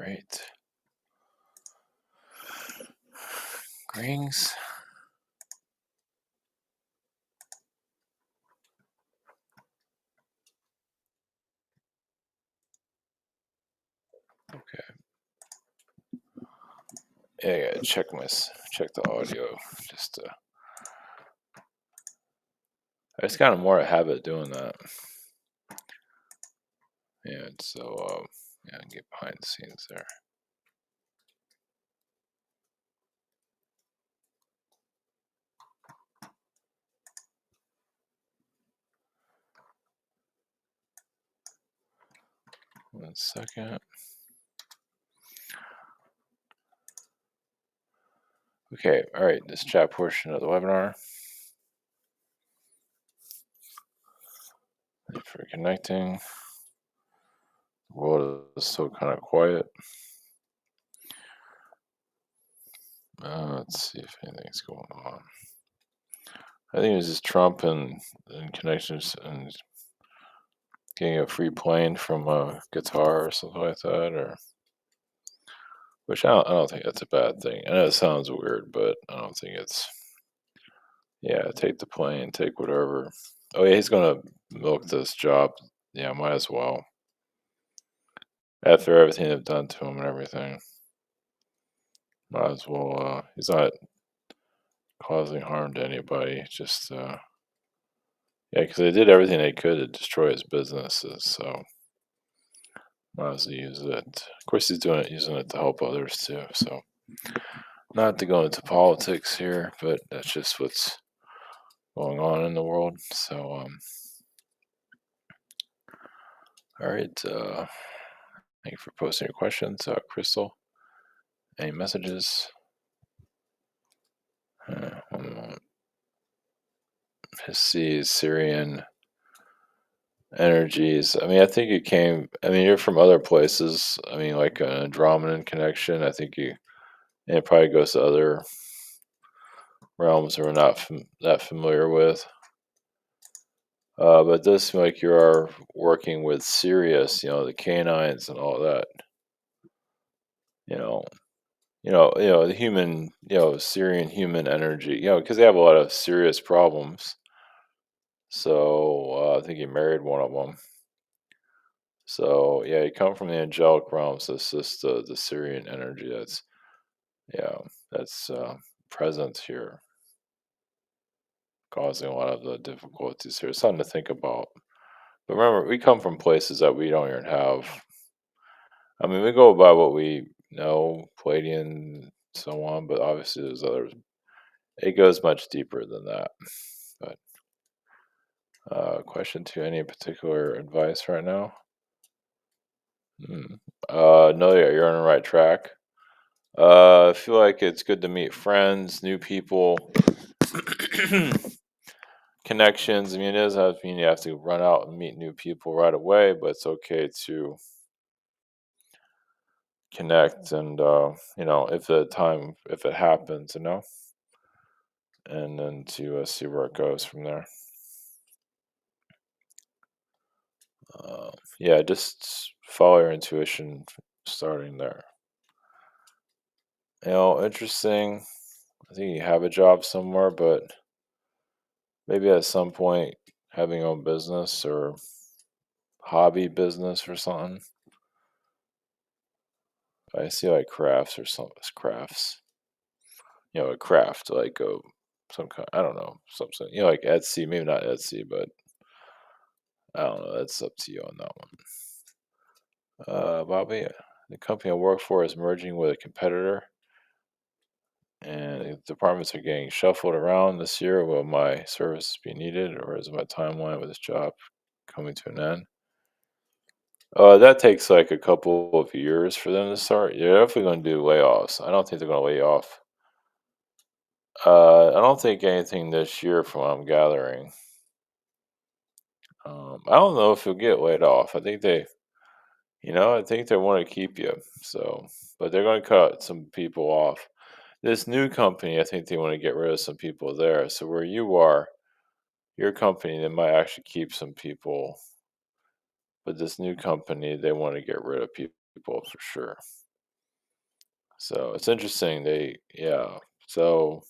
right. Greetings. Okay. Yeah, I gotta check the audio. Just it's kind of more a habit doing that. And so yeah, get behind the scenes there. 1 second. Okay, all right. This chat portion of the webinar. Thank you for connecting. The world is still kind of quiet. Let's see if anything's going on. I think it was just Trump and connections and getting a free plane from a guitar or something like that, or which I don't think that's a bad thing. I know it sounds weird, but I don't think it's. Yeah, take the plane, take whatever. Oh yeah, he's gonna milk this job. Yeah, might as well. After everything they've done to him and everything, might as well. He's not causing harm to anybody. Just yeah, because they did everything they could to destroy his businesses. So might as well use it. Of course, he's doing it, using it to help others too. So not to go into politics here, but that's just what's going on in the world. So all right. Thank you for posting your questions, Crystal. Any messages? 1 moment. His Syrian energies. I mean, I think you came. I mean, you're from other places. I mean, like an Andromedan connection. I think you. And it probably goes to other realms that we're not that familiar with. But it does seem like you are working with Sirius. The canines and all that. You know, the human, Syrian human energy. Because they have a lot of serious problems. So I think he married one of them. So yeah, you come from the angelic realms. It's just the Syrian energy yeah that's present here, causing a lot of the difficulties here. It's something to think about. But remember, we come from places that we don't even have. I mean, we go by what we know, Palladian, so on. But obviously, there's others. It goes much deeper than that. But question two: any particular advice right now? No, yeah, you're on the right track. I feel like it's good to meet friends, new people, connections. I mean, it doesn't mean you have to run out and meet new people right away, but it's okay to connect and, if it happens, and then to see where it goes from there. Yeah, just follow your intuition starting there. Interesting. I think you have a job somewhere, but maybe at some point having your own business or hobby business or something. I see like crafts or some crafts. A craft like some kind. I don't know something. Like Etsy. Maybe not Etsy, but I don't know. That's up to you on that one. Bobby, the company I work for is merging with a competitor, and the departments are getting shuffled around this year. Will my services be needed, or is my timeline with this job coming to an end? That takes like a couple of years for them to start. You're definitely going to do layoffs. I don't think they're going to lay you off. I don't think anything this year, from what I'm gathering. I don't know if you'll get laid off. I think they want to keep you. So, but they're going to cut some people off. This new company, I think they want to get rid of some people there. So where you are, your company, they might actually keep some people. But this new company, they want to get rid of people for sure. So it's interesting. Yeah. So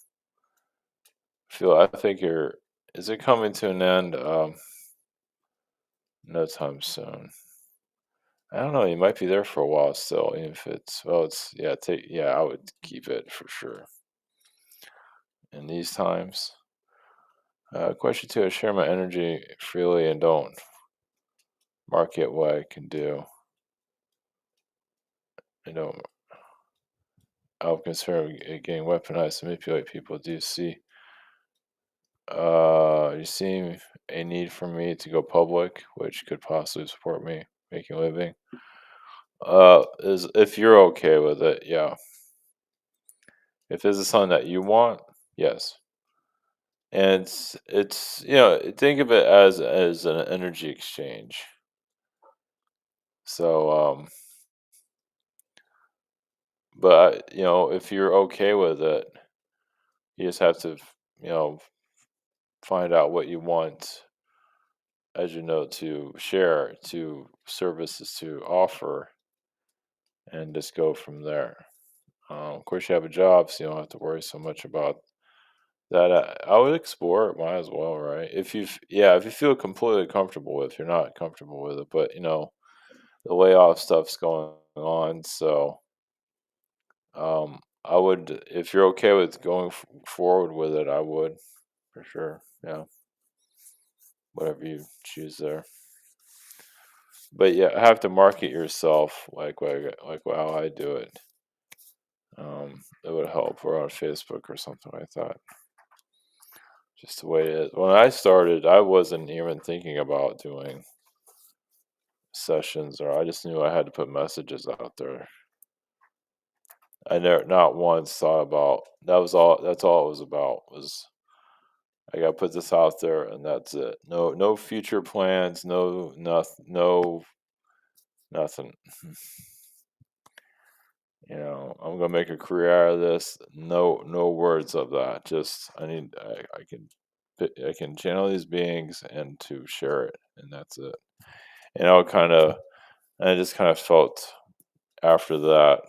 I think you're. Is it coming to an end? No time soon. I don't know. You might be there for a while still, even if it's well. It's yeah. Yeah. I would keep it for sure in these times. Question two: I share my energy freely and don't market what I can do. I don't. I'm concerned it getting weaponized to manipulate people. Do you see? You see a need for me to go public, which could possibly support me making a living. Is if you're okay with it, yeah. If this is something that you want, yes. And think of it as an energy exchange. So, but if you're okay with it, you just have to, you know, find out what you want, as to share, to services to offer, and just go from there. Of course, you have a job, so you don't have to worry so much about that. I would explore it. Might as well, right? If you feel completely comfortable with, you're not comfortable with it, but the layoff stuff's going on, so I would, if you're okay with going forward with it, I would for sure. Yeah, whatever you choose there. But yeah, have to market yourself like how I do it. It would help, or on Facebook or something like that. Just the way it is. When I started, I wasn't even thinking about doing sessions, or I just knew I had to put messages out there. I never, not once thought about that was all. That's all it was about. Was I got to put this out there, and that's it. No future plans. No, nothing. No, nothing. I'm gonna make a career out of this. No words of that. Just I can channel these beings and to share it, and that's it. And I just kind of felt after that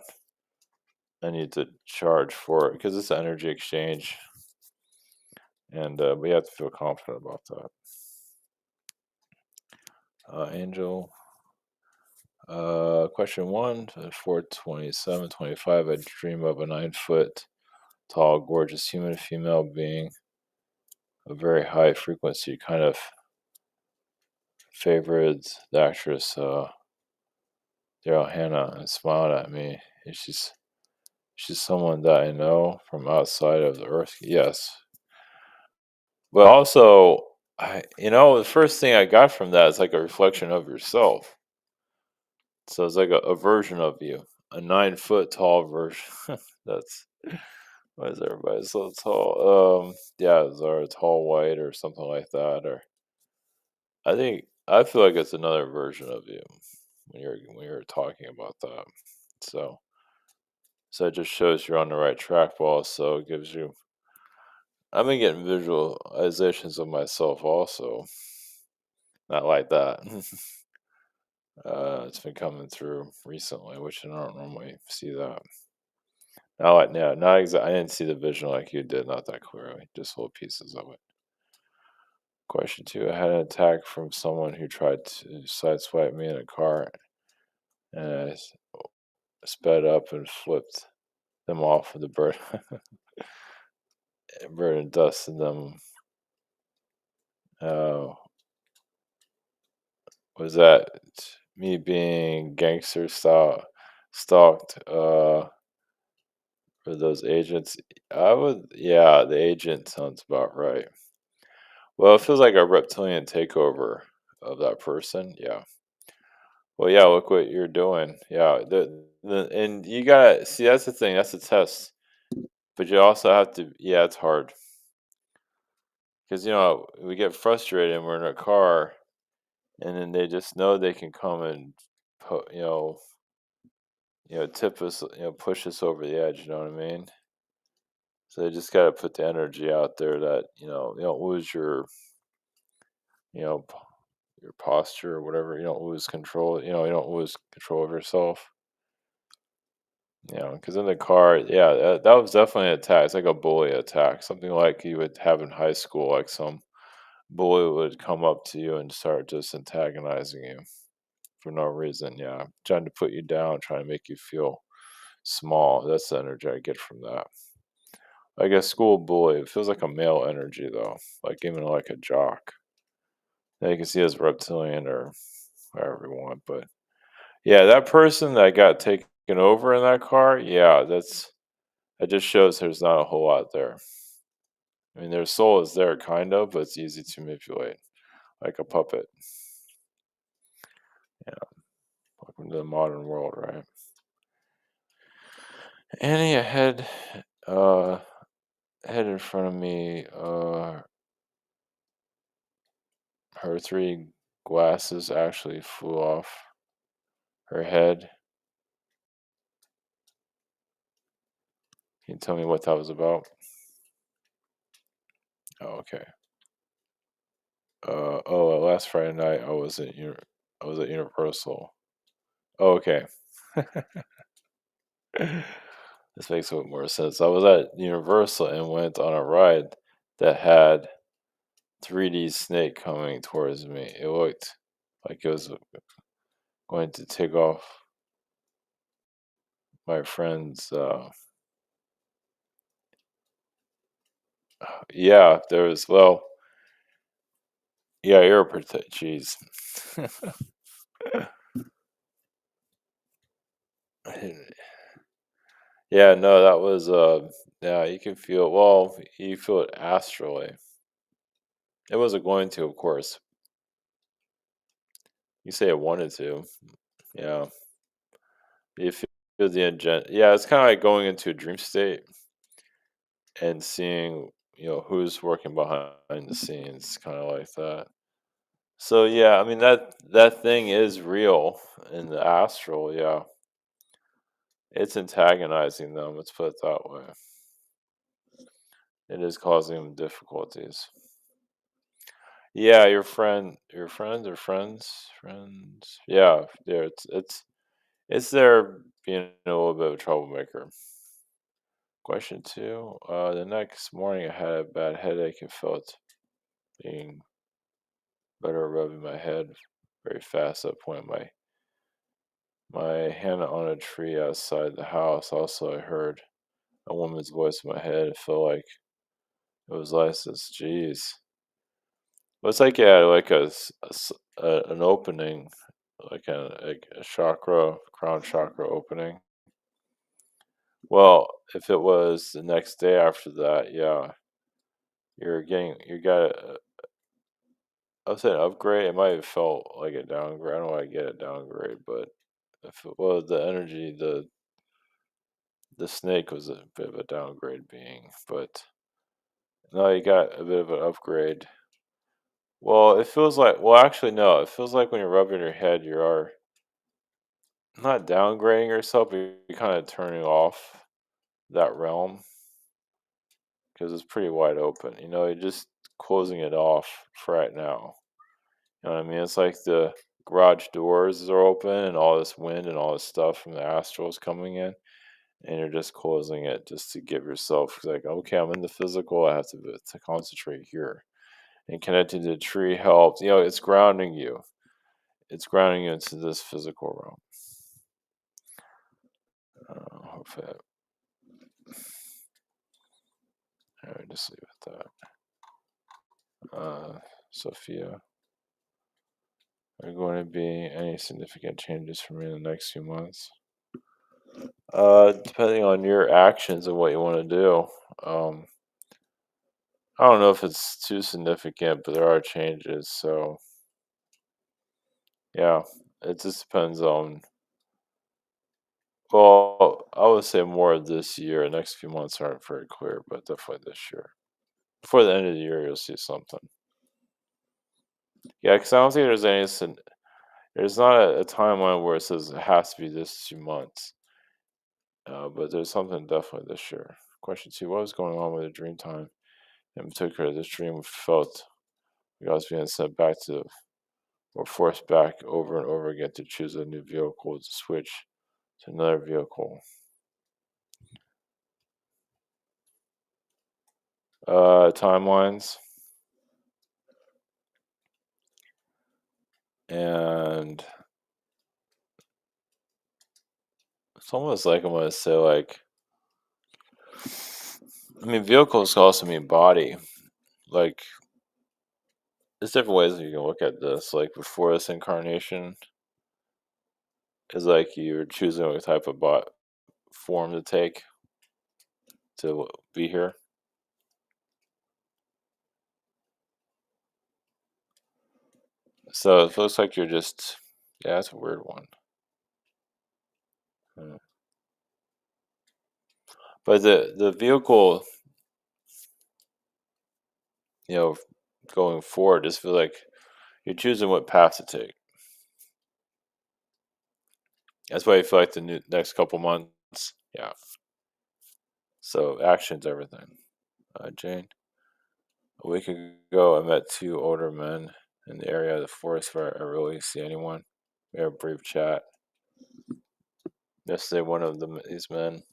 I need to charge for it because it's energy exchange, and we have to feel confident about that. Angel, question one, 42725. I dream of a 9 foot tall, gorgeous human female being a very high frequency, kind of favored the actress Daryl Hannah and smiled at me. And she's someone that I know from outside of the earth. Yes, but also the first thing I got from that is like a reflection of yourself. So it's like a version of you, a 9 foot tall version. That's why is everybody so tall? Yeah, is there a tall white or something like that? Or I feel like it's another version of you when you're talking about that. So so it just shows you're on the right track, but also gives you. I've been getting visualizations of myself also. Not like that. It's been coming through recently, which I don't normally see that. Not like yeah, not exactly. I didn't see the vision like you did, not that clearly, just little pieces of it. Question two: I had an attack from someone who tried to sideswipe me in a car, and sped up and flipped them off with the bird, bird and dusted them. Uh, was that me being gangster style stalked? For those agents, I would, yeah, the agent sounds about right. Well, it feels like a reptilian takeover of that person. Yeah. Well, yeah, look what you're doing. Yeah. And you gotta see, that's the thing, that's the test. But you also have to, yeah, it's hard. Because, we get frustrated and we're in a car and then they just know they can come and, pu- you know, tip us, push us over the edge. You know what I mean? So you just got to put the energy out there that you don't lose you know p- your posture or whatever. You don't lose control. You don't lose control of yourself. Because in the car, yeah, that was definitely an attack. It's like a bully attack, something like you would have in high school, like some bully would come up to you and start just antagonizing you for no reason. Yeah, trying to put you down, trying to make you feel small. That's the energy I get from that. Like a school bully, it feels like a male energy though, like even like a jock. Yeah, you can see as reptilian or however you want, but yeah, that person that got taken over in that car, yeah, that just shows there's not a whole lot there. I mean, their soul is there, kind of, but it's easy to manipulate, like a puppet. Yeah, welcome to the modern world, right? Annie ahead, uh, head in front of me. Her three glasses actually flew off her head. Can you tell me what that was about? Oh, okay. Last Friday night I was at Universal. Oh, okay. This makes a bit more sense. I was at Universal and went on a ride that had 3D snake coming towards me. It looked like it was going to take off my friend's. Yeah, there was. Well, yeah, ear protect. Jeez. Yeah, no, that was. Yeah, you can feel. Well, you feel it astrally. It wasn't going to, of course. You say it wanted to. Yeah, you feel the ingent. Yeah, it's kind of like going into a dream state and seeing, who's working behind the scenes, kind of like that. So yeah, I mean that thing is real in the astral. Yeah, it's antagonizing them. Let's put it that way. It is causing them difficulties. Yeah, your friends or friends. Yeah, yeah. It's there being a little bit of a troublemaker. Question two. The next morning I had a bad headache and felt being better rubbing my head very fast. At that point, my hand on a tree outside the house. Also, I heard a woman's voice in my head. It felt like it was licensed. Jeez. Well, it's like yeah, like an opening, like a chakra, crown chakra opening. Well, if it was the next day after that, yeah, you got I would say an upgrade. It might have felt like a downgrade. I don't know why I get a downgrade, but if it was the energy, the snake was a bit of a downgrade being, but no, you got a bit of an upgrade. Well, it feels like, well, actually, no, it feels like when you're rubbing your head, you are not downgrading yourself, but you're kind of turning off that realm because it's pretty wide open. You're just closing it off for right now. You know what I mean? It's like the garage doors are open and all this wind and all this stuff from the astrals coming in, and you're just closing it just to give yourself like, okay, I'm in the physical. I have to concentrate here. And connecting to the tree helps. It's grounding you. It's grounding you into this physical realm. Hopefully, I just leave it at that. Sophia, are going to be any significant changes for me in the next few months? Depending on your actions and what you want to do. Um, I don't know if it's too significant, but there are changes. So yeah, it just depends on. Well, I would say more this year. The next few months aren't very clear, but definitely this year. Before the end of the year, you'll see something. Yeah, because I don't think there's there's not a timeline where it says it has to be this 2 months. But there's something definitely this year. Question two: what was going on with the dream time? In particular, this dream felt like I was being sent back to or forced back over and over again to choose a new vehicle to switch to another vehicle. timelines, and it's almost like I'm gonna say like, I mean, vehicles can also mean body. Like, there's different ways that you can look at this. Like before this incarnation is like you're choosing what type of form to take to be here. So it looks like you're just, yeah, that's a weird one. Hmm. But the vehicle, you know, going forward, just feel like you're choosing what path to take. That's why I feel like the next couple months, yeah. So action's everything. Jane, a week ago, I met two older men in the area of the forest where I rarely see anyone. We had a brief chat. Yesterday, one of these men,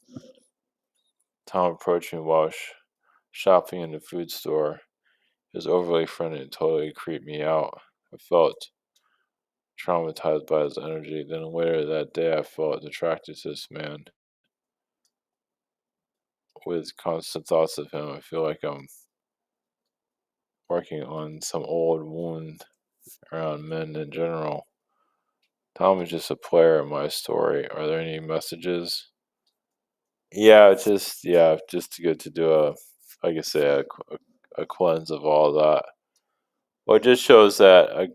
Tom, approached me while shopping in the food store. He was overly friendly and totally creeped me out. I felt traumatized by his energy. Then later that day, I felt attracted to this man. With constant thoughts of him, I feel like I'm working on some old wound around men in general. Tom is just a player in my story. Are there any messages? Yeah, it's just just good to do a, like I say, a cleanse of all that. Well, it just shows that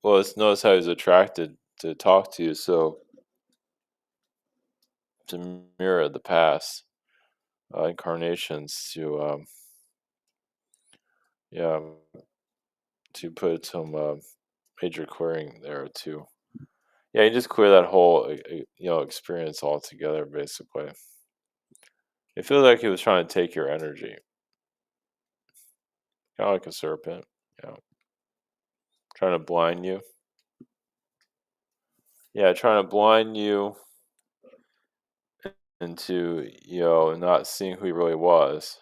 well, it's notice how he's attracted to talk to you, so to mirror the past incarnations to yeah to put some major clearing there too. Yeah, you just clear that whole experience altogether. Basically, it feels like he was trying to take your energy, kind of like a serpent. Yeah, trying to blind you. Yeah, trying to blind you into not seeing who he really was,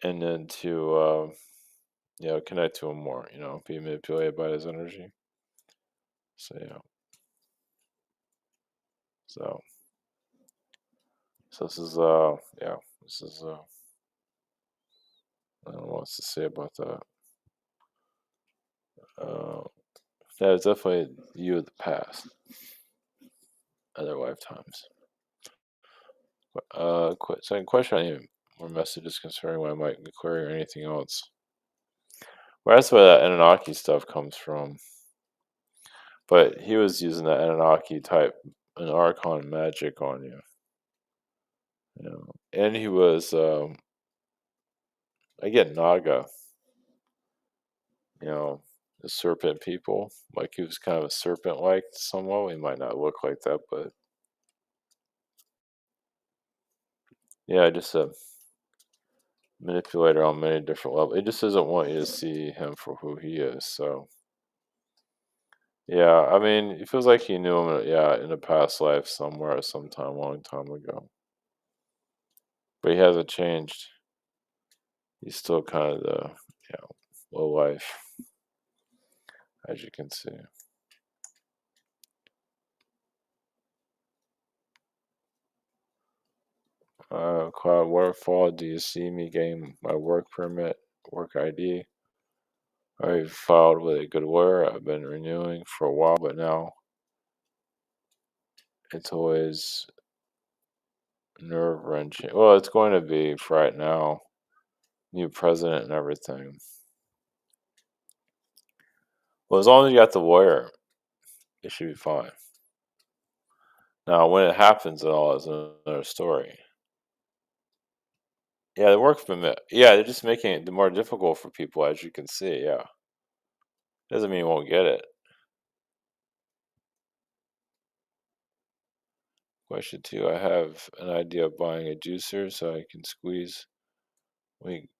and then to connect to him more. Be manipulated by his energy. So yeah, so this is this is I don't know what else to say about that. Uh, yeah, it's definitely you of the past, other lifetimes. Second question. I need more messages concerning what I might be querying or anything else. Well, that's where that Anunnaki stuff comes from. But he was using that Anunnaki type an Archon magic on you. And he was again Naga, you know, the serpent people. Like he was kind of a serpent like somewhat. He might not look like that, but yeah, just a manipulator on many different levels. It just doesn't want you to see him for who he is. So yeah, I mean, it feels like he knew him, in a past life somewhere, sometime, a long time ago. But he hasn't changed. He's still kind of the, low life, as you can see. Cloud Waterfall, do you see me getting my work permit, work ID? I filed with a good lawyer. I've been renewing for a while, but now it's always nerve wrenching. Well, it's going to be for right now. New president and everything. Well, as long as you got the lawyer, it should be fine. Now, when it happens and all is another story. Yeah, the work permit. Yeah, they're just making it more difficult for people, as you can see. Yeah, doesn't mean you won't get it. Question two: I have an idea of buying a juicer so I can squeeze wheat,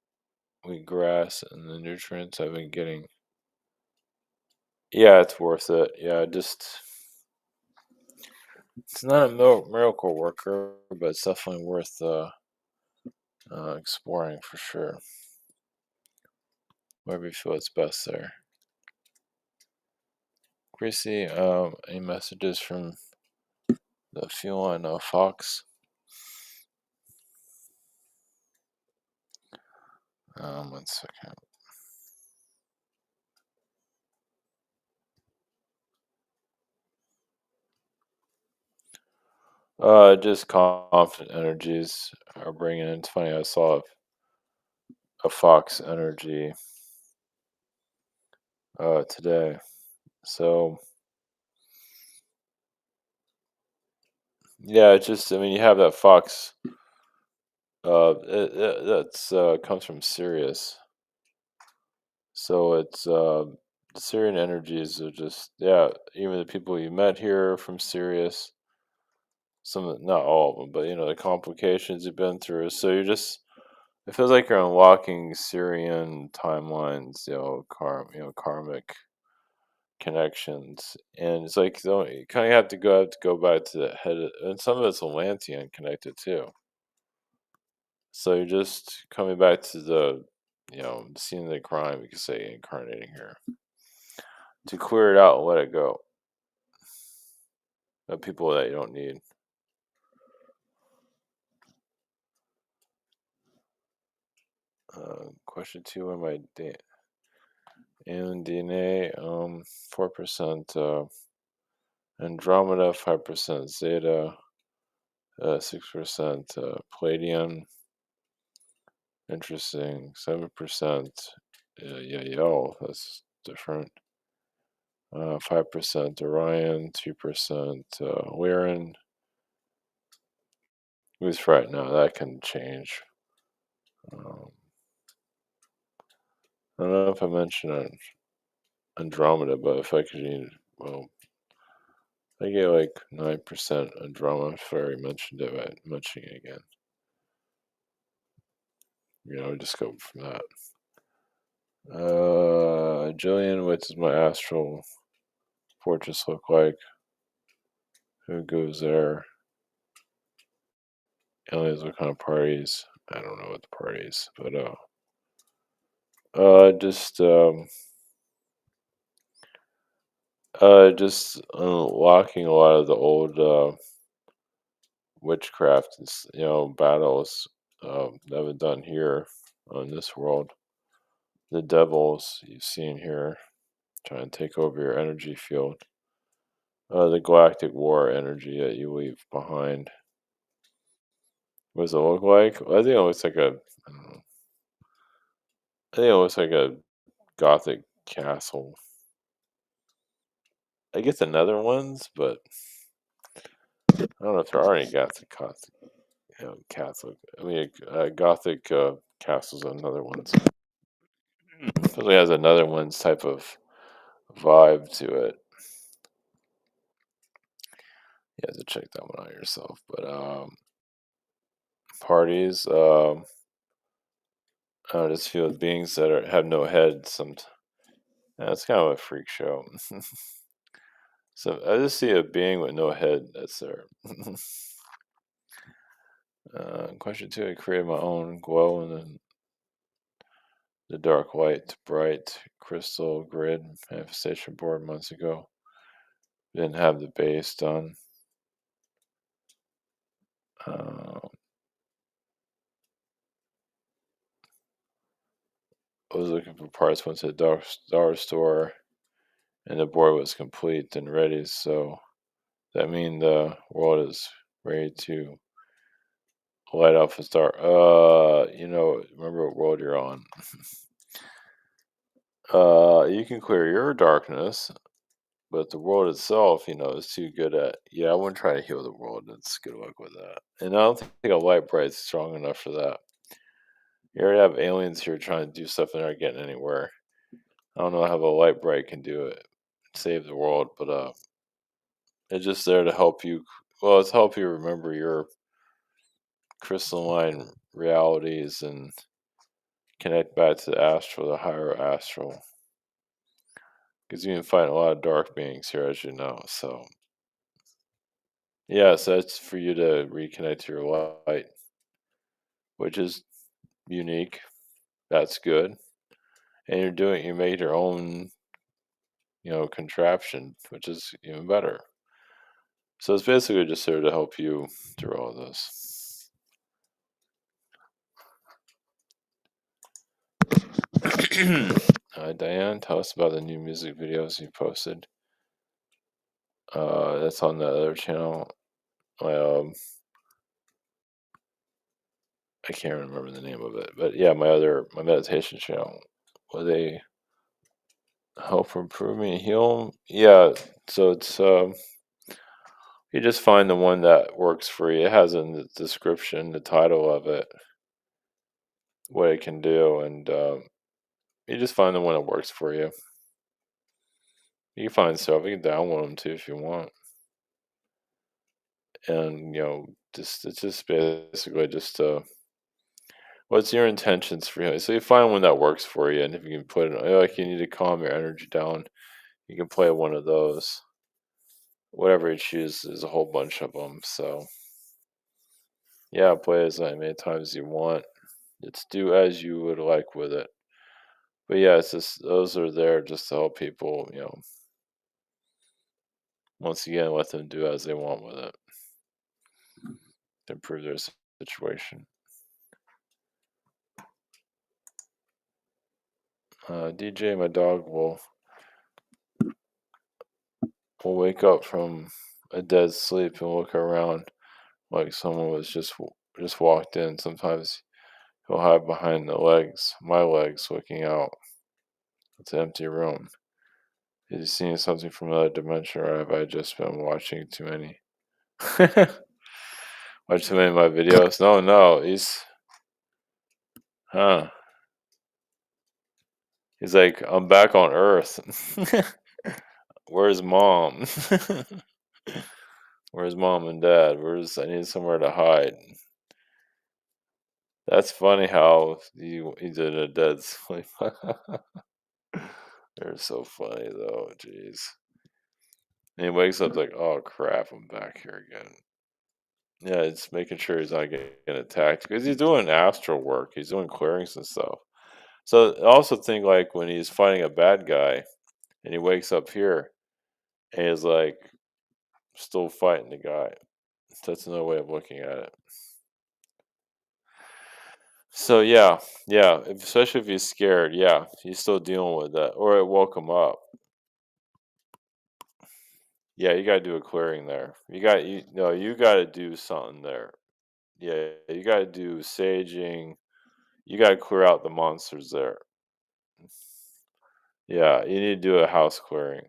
wheat grass and the nutrients I've been getting. Yeah, it's worth it. Yeah, just it's not a miracle worker, but it's definitely worth exploring for sure. Wherever you feel it's best there. Gracie, any messages from the feline fox? 1 second. Just confident energies are bringing in. It's funny, I saw a fox energy today. So yeah, it's just I mean you have that fox. That's comes from Sirius. So it's the Syrian energies are just yeah. Even the people you met here from Sirius, not all of them, but the complications you've been through. So you're just it feels like you're unlocking Syrian timelines, karmic connections, and it's like you kind of have to go back to the head, and some of it's Atlantean connected too. So you're just coming back to the scene of the crime. You could say incarnating here to clear it out and let it go of people that you don't need. Question two: Am I alien DNA? 4% Andromeda, 5% Zeta, 6% Palladium. Interesting. 7% Yo, that's different. 5% Orion, 2% Lyran. Who's right now? That can change. Um, I don't know if I mentioned Andromeda, but if I could, well, I get like 9% Andromeda. If I already mentioned it, but mentioning it again. Just go from that. Jillian, what does my astral fortress look like? Who goes there? Aliens, what kind of parties? I don't know what the parties, but just unlocking a lot of the old witchcraft and battles that have been done here on this world. The devils you've seen here trying to take over your energy field. The galactic war energy that you leave behind. What does it look like? I think it looks like I don't know. I think it looks like a gothic castle. I guess the nether ones, but I don't know if there are any Catholic. I mean, Gothic castles and other ones. It really has another one's type of vibe to it. You have to check that one out yourself. But parties, I just feel beings that have no head. It's kind of a freak show. So I just see a being with no head that's there. Question two: I created my own glow in the dark white bright crystal grid manifestation board months ago. Didn't have the base done. I was looking for parts, went to the dollar store, and the board was complete and ready. So that means the world is ready to light off a star. Remember what world you're on. You can clear your darkness, but the world itself, is too good at. Yeah, I wouldn't try to heal the world. It's good luck with that. And I don't think a light bright's strong enough for that. You already have aliens here trying to do stuff and they're not getting anywhere. I don't know how the light bright can do it, save the world, but it's just there to help you. Well, it's help you remember your crystalline realities and connect back to the astral, the higher astral. Because you can find a lot of dark beings here, as you know. So yeah, so that's for you to reconnect to your light, which is unique. That's good. And you made your own, contraption, which is even better. So it's basically just there to help you through all this. Diane, tell us about the new music videos you posted. That's on the other channel. My I can't remember the name of it, but yeah, my meditation channel. Where they help improve me, heal. Yeah, so it's you just find the one that works for you. It has in the description the title of it, what it can do, and you just find the one that works for you. You can find stuff. You can download them too if you want, and just it's just basically just what's your intentions for healing? So you find one that works for you, and if you can put it, like you need to calm your energy down, you can play one of those. Whatever you choose, there's a whole bunch of them. So yeah, play as many times as you want. It's do as you would like with it. But yeah, it's just those are there just to help people, once again, let them do as they want with it to improve their situation. DJ, my dog will wake up from a dead sleep and look around like someone was just walked in. Sometimes he'll hide behind my legs, looking out. It's an empty room. Is he seeing something from another dimension, or have I just been watching too many? Watch too many of my videos? No, no, huh? He's like, I'm back on Earth. Where's mom? Where's mom and dad? I need somewhere to hide. That's funny how he's in a dead sleep. They're so funny though, jeez. And he wakes up like, oh crap, I'm back here again. Yeah, it's making sure he's not getting attacked because he's doing astral work. He's doing clearings and stuff. So I also think like when he's fighting a bad guy and he wakes up here and he's like still fighting the guy. That's another way of looking at it. So yeah, yeah, especially if he's scared, yeah, he's still dealing with that, or it woke him up. Yeah, you gotta do a clearing there. You gotta do something there. Yeah, you gotta do saging. You gotta clear out the monsters there. Yeah, you need to do a house clearing.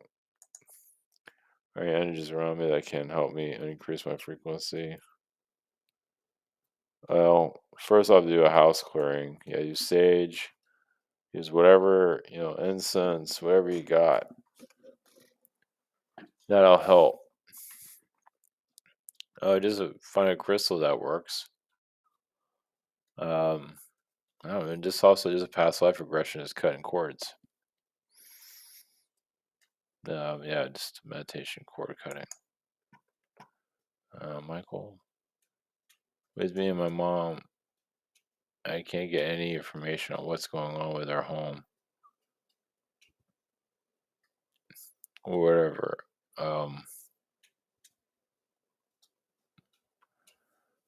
Any energies around me that can help me increase my frequency. Well, first I'll do a house clearing. Yeah, use sage, use whatever, incense, whatever you got. That'll help. Just find a crystal that works. Um, I don't know, and just a past life regression is cutting cords. Yeah, just meditation cord cutting. Michael, with me and my mom, I can't get any information on what's going on with our home or whatever.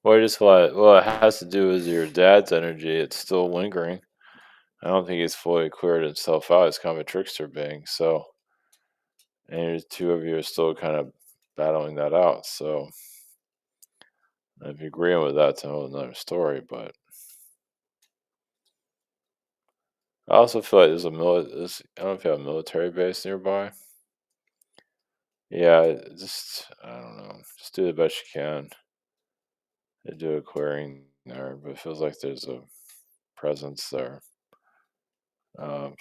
Well, it has to do with your dad's energy. It's still lingering. I don't think it's fully cleared itself out. It's kind of a trickster being. So, and the two of you are still kind of battling that out. So, if you're agreeing with that, it's a whole another story. But I also feel like I don't know if you have a military base nearby. Yeah, I don't know. Just do the best you can to do a clearing there. But it feels like there's a presence there. Um,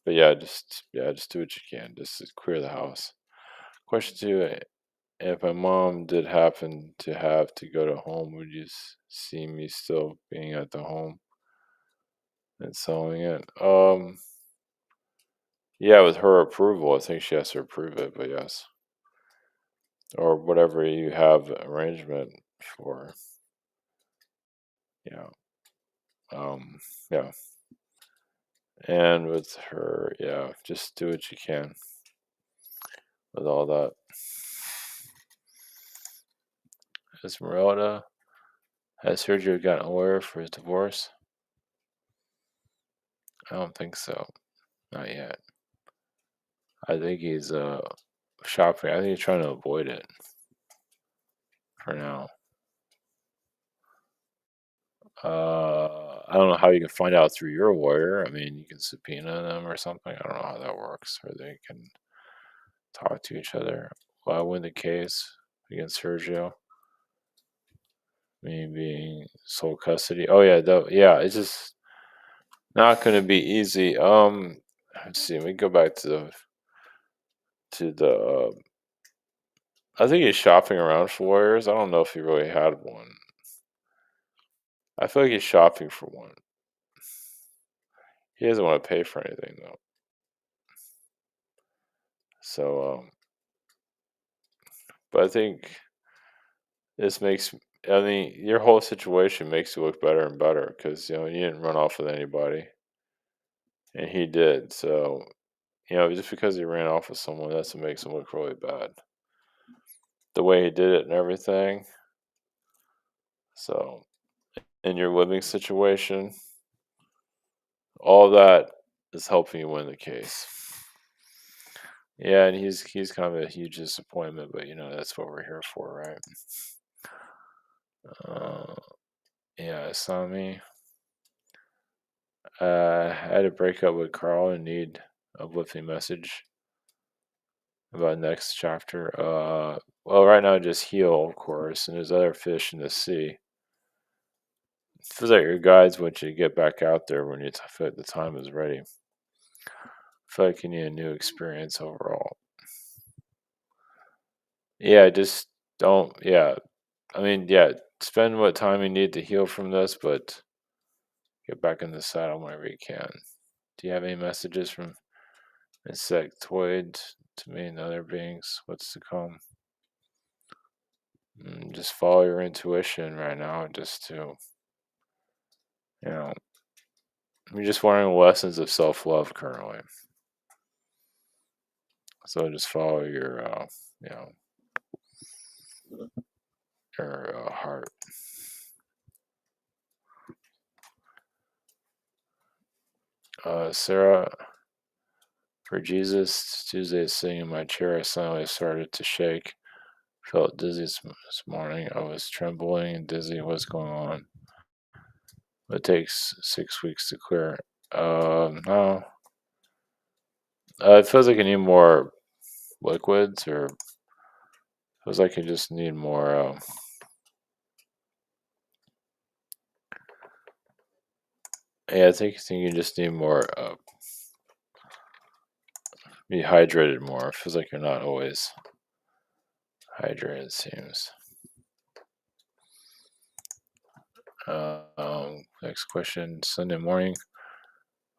but just do what you can. Just to clear the house. Question two: if my mom did happen to have to go to home, would you see me still being at the home and selling it? Yeah, with her approval, I think she has to approve it. But yes, or whatever you have arrangement for. Yeah, Yeah. And with her, yeah, just do what you can with all that. Esmeralda has Sergio gotten a lawyer for his divorce? I don't think so. Not yet. I think he's shopping. I think he's trying to avoid it for now. I don't know how you can find out through your lawyer. I mean, you can subpoena them or something. I don't know how that works, or they can talk to each other. Why win the case against Sergio? Me being sole custody. Oh yeah, yeah. It's just not going to be easy. Let's see. Let me go back to the. I think he's shopping around for lawyers. I don't know if he really had one. I feel like he's shopping for one. He doesn't want to pay for anything though. So, but I think this makes. I mean, your whole situation makes you look better and better because you didn't run off with anybody, and he did. So just because he ran off with someone, that's what makes him look really bad. The way he did it and everything. So, in your living situation, all that is helping you win the case. Yeah, and he's kind of a huge disappointment, but that's what we're here for, right? Uh, yeah, Sami. I had to break up with Carl and need a uplifting message about next chapter. Well, right now just heal, of course, and there's other fish in the sea. Feels like your guides want you to get back out there when you feel like the time is ready. Feel like you need a new experience overall. Yeah, just don't. Yeah, I mean, yeah, spend what time you need to heal from this, but get back in the saddle whenever you can. Do you have any messages from insectoid to me and other beings? What's to come? Just follow your intuition right now, just to, you know, I'm just learning lessons of self love currently. So just follow you know, your heart. Sarah, for Jesus, Tuesday, sitting in my chair, I suddenly started to shake. Felt dizzy this morning. I was trembling and dizzy. What's going on? It takes 6 weeks to clear. No. It feels like I need more liquids, or feels like I just need more. Yeah, I think you just need more. Be hydrated more. It feels like you're not always hydrated. It seems. Next question. Sunday morning.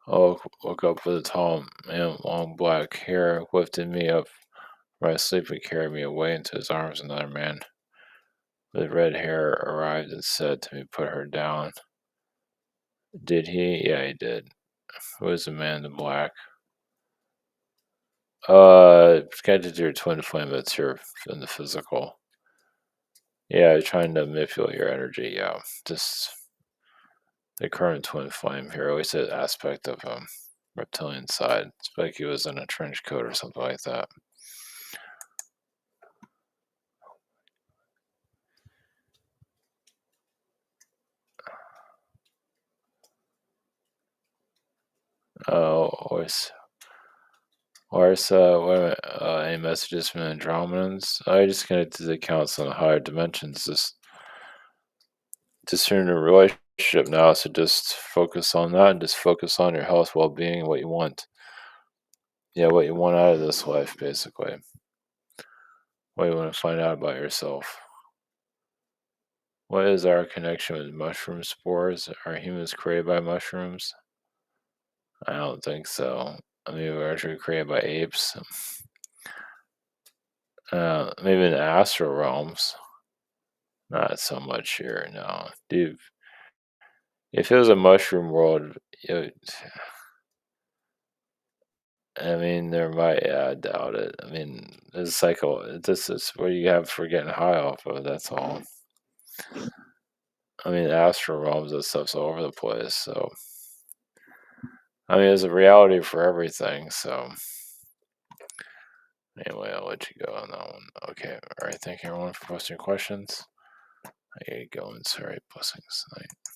Oh, woke up with a tall man, long black hair, lifted me up from my sleep and carried me away into his arms. Another man with red hair arrived and said to me, "Put her down." Did he? Yeah, he did. Who is the man in black? It's connected to your twin flame that's here in the physical. Yeah, trying to manipulate your energy. Yeah, just the current twin flame here. Always that aspect of reptilian side. It's like he was in a trench coat or something like that. Oh, wait a minute, any messages from Andromedans? I just connected to the accounts on the higher dimensions. Just you're in a relationship now, so just focus on that and just focus on your health, well being, and what you want. Yeah, what you want out of this life, basically. What you want to find out about yourself. What is our connection with mushroom spores? Are humans created by mushrooms? I don't think so. I mean, we're actually created by apes. Maybe in the astral realms. Not so much here, no. Dude, If it was a mushroom world, it, I mean, there might. Yeah, I doubt it. I mean, it's cycle. This is what you have for getting high off of. That's all. I mean, astral realms and stuff's all over the place. So, I mean, there's a reality for everything. So, anyway, I'll let you go on that one. Okay. All right. Thank you everyone for posting your questions. I gotta go and sorry. Blessings. Night.